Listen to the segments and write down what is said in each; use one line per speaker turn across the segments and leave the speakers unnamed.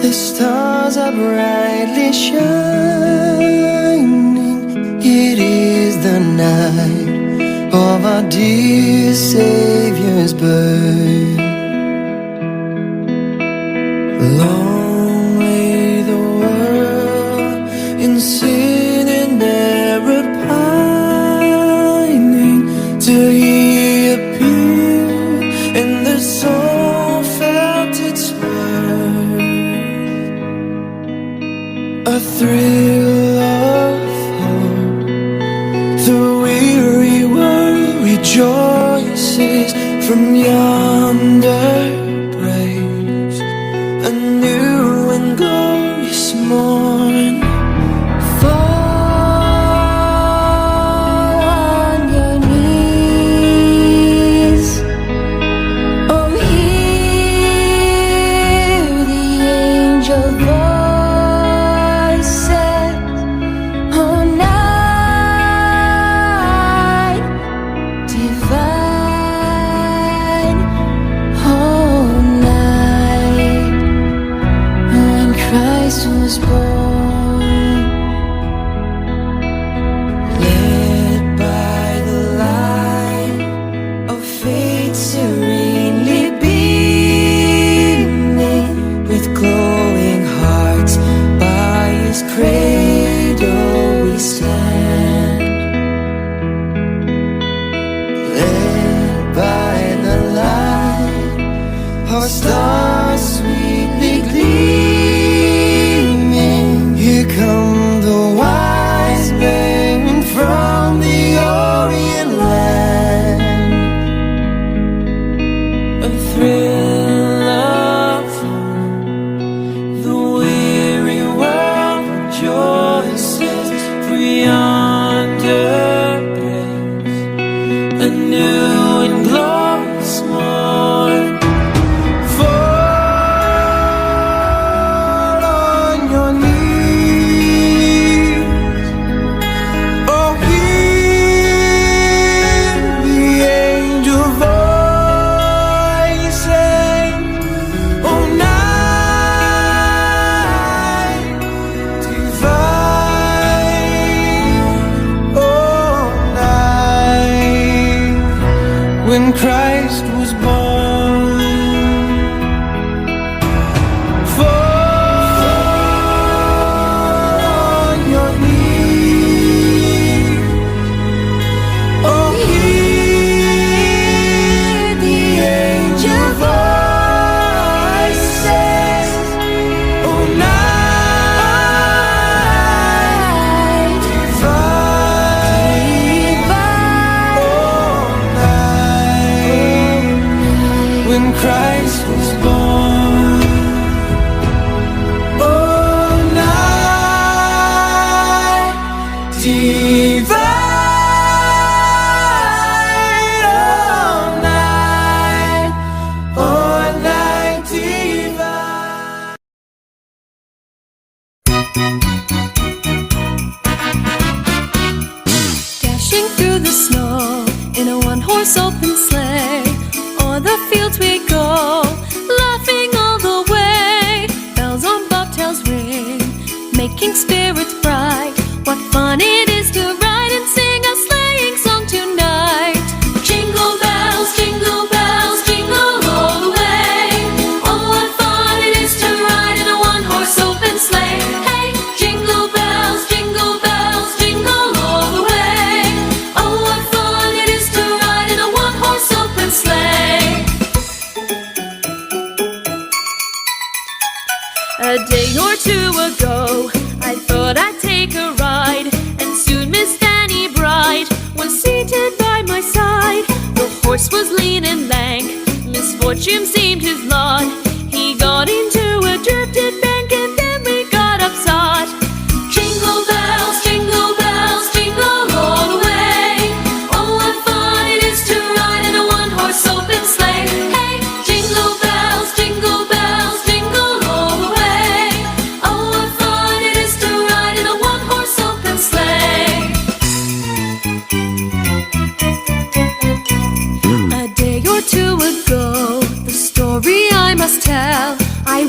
The stars are brightly shining. It is the night of our dear Savior's birth. Long lay the world in sin and error pining, till He appeared and the soul felt its worth. A thrill of hope, the weary world rejoices from yonder breaks a new and glorious morn.
Fall on your knees, oh hear the angel voices, oh night divine, oh night when Christ was born.
Led by the light of faith serenely beaming, with glowing hearts by His cradle we stand. Led by the light of a star sweetly gleaming, here come the wise men from the Orient land. A thrill of hope, the weary world rejoices, for yonder breaks a new and glorious morn. Fall on your knees, oh hear the angel voices, oh night divine, oh night when Christ was born. Fall on your knees, oh hear the angel voices, oh night divine, oh night when Christ was born. Oh night divine, oh night divine.
Dashing through the snow in a one-horse open sleigh, o'er the fields we go, laughing all the way. Bells on bobtails ring, making spirits bright. What fun it is to ride and sing a sleighing song tonight. Jingle bells, jingle all the way. Oh, what fun it is to ride in a one-horse open sleigh. Hey, jingle bells, jingle all the way. Oh, what fun it is to ride in a one-horse open sleigh. A day or two ago, I thought I'd take a ride, and soon Miss Fanny Bright was seated by my side. The horse was lean and lank, misfortune seemed his lot. He got into a drifted bank, and then we got upsot. Jingle bells, jingle all the way. Oh, what fun it is to ride in a one-horse open sleigh. Hey, jingle bells, jingle all the way. Oh, what fun it is to ride in a one-horse open sleigh. A day or two ago, the story I must tell. I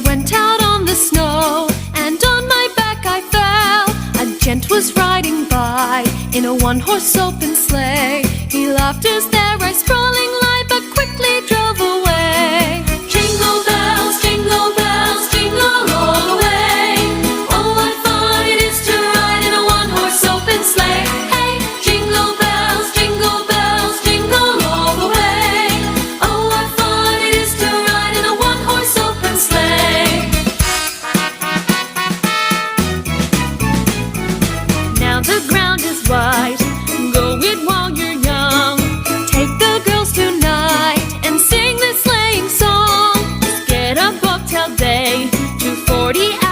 one-horse open sleigh. He laughed as their eyes sprawling light, but quickly drove away. Jingle bells, jingle all the way. Oh, what fun it is to ride in a one-horse open sleigh. Hey, jingle bells, jingle all the way. Oh, what fun it is to ride in a one-horse open sleigh. Now the ground is wide, go it while you're young. Take the girls tonight and sing this sleighing song. Just get a bobtail day, 240